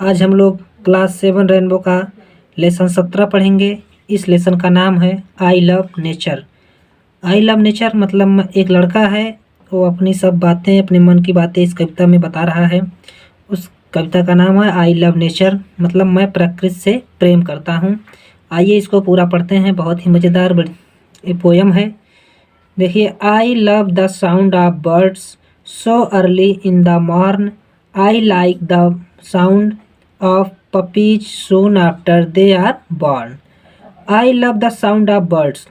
आज हम लोग क्लास 7 रेनबो का लेसन 17 पढ़ेंगे। इस लेसन का नाम है I love nature. I love nature मतलब एक लड़का है, वो अपनी सब बातें, अपने मन की बातें इस कविता में बता रहा है। उस कविता का नाम है आई लव नेचर, मतलब मैं प्रकृति से प्रेम करता हूँ। आइए इसको पूरा पढ़ते हैं। बहुत ही मज़ेदार ये पोयम है। देखिए, I love the sound of birds so early in the morn. I like the sound of puppies soon after they are born. I love the sound of birds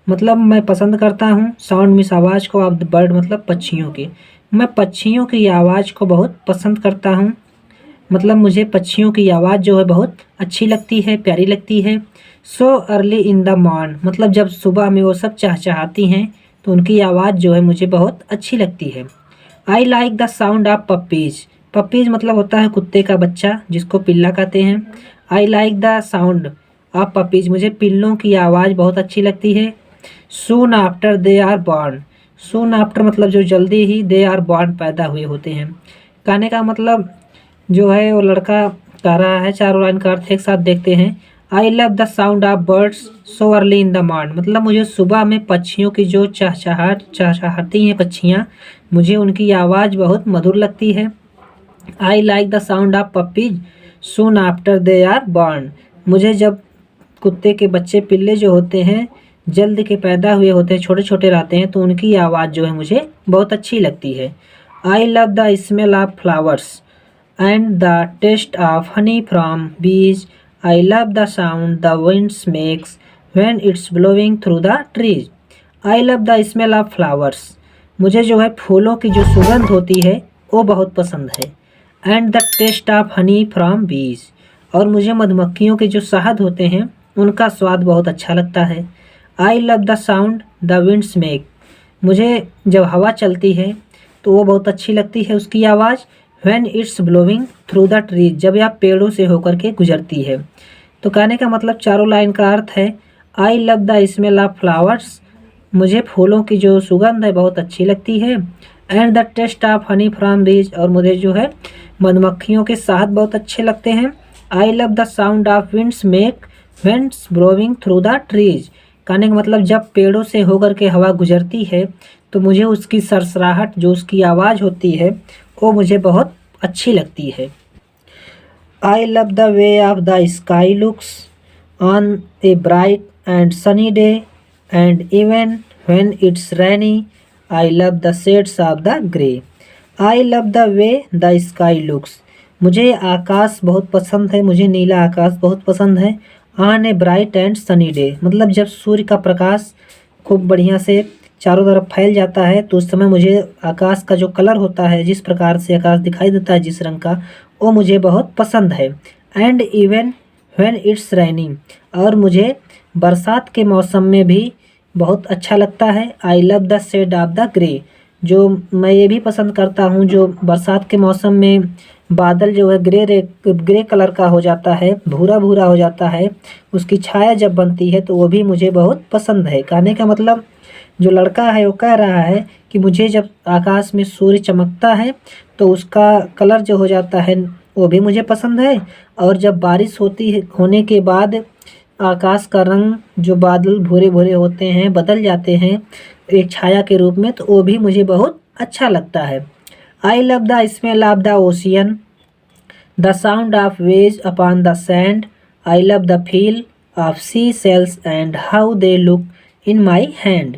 मतलब मैं पसंद करता हूँ। साउंड मीन्स आवाज़ को, of the bird मतलब पक्षियों की। मैं पक्षियों की आवाज़ को बहुत पसंद करता हूँ, मतलब मुझे पक्षियों की आवाज़ जो है बहुत अच्छी लगती है, प्यारी लगती है। So early in the morn मतलब जब सुबह में वो सब चहचहाती हैं तो उनकी आवाज़ जो है मुझे बहुत अच्छी लगती है। I like the sound of puppies. Puppies मतलब होता है कुत्ते का बच्चा, जिसको पिल्ला कहते हैं। I like the sound of puppies, मुझे पिल्लों की आवाज़ बहुत अच्छी लगती है। Soon after they are born. Soon after मतलब जो जल्दी ही, दे आर बॉर्न पैदा हुए होते हैं। कहने का मतलब जो है वो लड़का कह रहा है, चारों लाइन का अर्थ एक साथ देखते हैं। आई love the sound of birds so early in the morning मतलब मुझे सुबह में पक्षियों की जो चहचहाती हैं पक्षियाँ, मुझे उनकी आवाज़ बहुत मधुर लगती है। I like the sound of puppies soon after they are born, मुझे जब कुत्ते के बच्चे पिल्ले जो होते हैं जल्द के पैदा हुए होते हैं, छोटे छोटे रहते हैं, तो उनकी आवाज़ जो है मुझे बहुत अच्छी लगती है। I love the smell of flowers and the taste of honey from bees. I love the sound the wind makes when it's blowing through the trees. I love the smell of flowers. मुझे जो है फूलों की जो सुगंध होती है वो बहुत पसंद है। And the taste of honey from bees, और मुझे मधुमक्खियों के जो शहद होते हैं उनका स्वाद बहुत अच्छा लगता है। I love the sound the winds make, मुझे जब हवा चलती है तो वो बहुत अच्छी लगती है उसकी आवाज़। When it's blowing through the trees, जब यह पेड़ों से होकर के गुजरती है। तो कहने का मतलब चारों लाइन का अर्थ है, I love the smell of flowers, मुझे फूलों की जो सुगंध है बहुत अच्छी लगती है। And the taste of honey from bees, और मुझे जो है मधुमक्खियों के शहद बहुत अच्छे लगते हैं। आई love the sound of winds make winds blowing through the trees, कहने का मतलब जब पेड़ों से होकर के हवा गुजरती है तो मुझे उसकी सरसराहट, जो उसकी आवाज़ होती है, वो मुझे बहुत अच्छी लगती है। I love the way of the sky looks on a bright and sunny day and even when it's rainy. I love the shades of the grey. I love the way the sky looks, मुझे आकाश बहुत पसंद है, मुझे नीला आकाश बहुत पसंद है। On a bright and sunny day मतलब जब सूर्य का प्रकाश खूब बढ़िया से चारों तरफ फैल जाता है तो उस समय मुझे आकाश का जो कलर होता है, जिस प्रकार से आकाश दिखाई देता है, जिस रंग का, वो मुझे बहुत पसंद है। And even when it's raining, और मुझे बरसात के मौसम में भी बहुत अच्छा लगता है। I love the shade of the grey, जो मैं ये भी पसंद करता हूँ, जो बरसात के मौसम में बादल जो है ग्रे कलर का हो जाता है, भूरा भूरा हो जाता है, उसकी छाया जब बनती है तो वो भी मुझे बहुत पसंद है। कहने का मतलब जो लड़का है वो कह रहा है कि मुझे जब आकाश में सूर्य चमकता है तो उसका कलर जो हो जाता है वो भी मुझे पसंद है, और जब बारिश होती है होने के बाद आकाश का रंग, जो बादल भूरे भूरे होते हैं, बदल जाते हैं एक छाया के रूप में, तो वो भी मुझे बहुत अच्छा लगता है। I love the smell of the ocean, the sound of waves upon the sand. I love the feel of sea shells and how they look in my hand.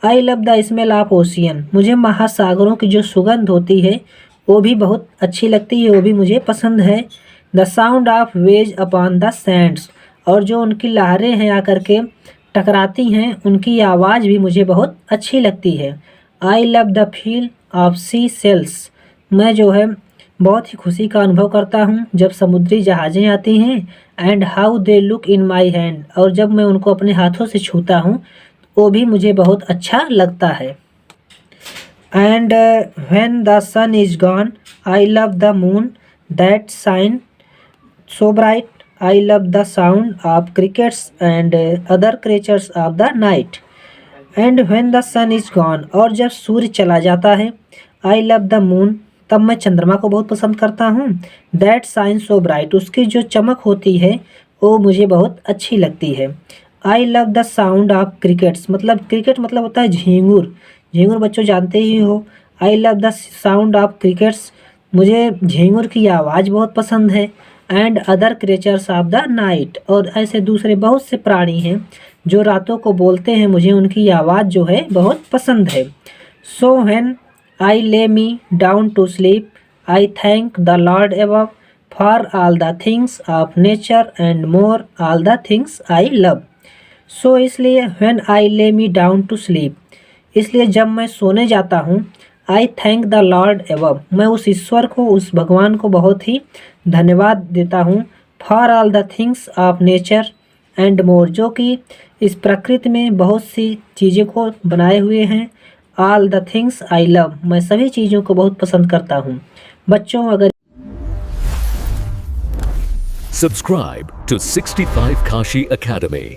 I love the smell of ocean, मुझे महासागरों की जो सुगंध होती है वो भी बहुत अच्छी लगती है, वो भी मुझे पसंद है। The sound of waves upon the Sands, और जो उनकी लहरें हैं आकर के टकराती हैं, उनकी आवाज़ भी मुझे बहुत अच्छी लगती है। I love the feel of sea sails, मैं जो है बहुत ही खुशी का अनुभव करता हूँ जब समुद्री जहाज़ें आती हैं। And how they look in my hand, और जब मैं उनको अपने हाथों से छूता हूँ वो भी मुझे बहुत अच्छा लगता है। And when the sun is gone, I love the moon that shine so bright. I love the sound of crickets and other creatures of the night. And when the sun is gone, और जब सूर्य चला जाता है, I love the moon तब मैं चंद्रमा को बहुत पसंद करता हूँ। दैट शाइन सो ब्राइट, उसकी जो चमक होती है वो मुझे बहुत अच्छी लगती है। I love the sound of crickets, मतलब क्रिकेट मतलब होता है झींगुर, झींगुर बच्चों जानते ही हो। आई love the sound of crickets, मुझे झींगुर की आवाज़ बहुत पसंद है। And other creatures of the night, और ऐसे दूसरे बहुत से प्राणी हैं जो रातों को बोलते हैं, मुझे उनकी आवाज़ जो है बहुत पसंद है। सो when I lay me down to sleep I thank the lord above for all the things of nature and more all the things I love. So इसलिए when I lay me down to sleep, इसलिए जब मैं सोने जाता हूँ, आई thank the lord above, मैं उस ईश्वर को, उस भगवान को बहुत ही धन्यवाद देता हूँ। For all the things of nature and मोर, जो कि इस प्रकृति में बहुत सी चीज़ों को बनाए हुए हैं। All the things I love, मैं सभी चीज़ों को बहुत पसंद करता हूँ। बच्चों अगर Subscribe to 65 Kashi Academy.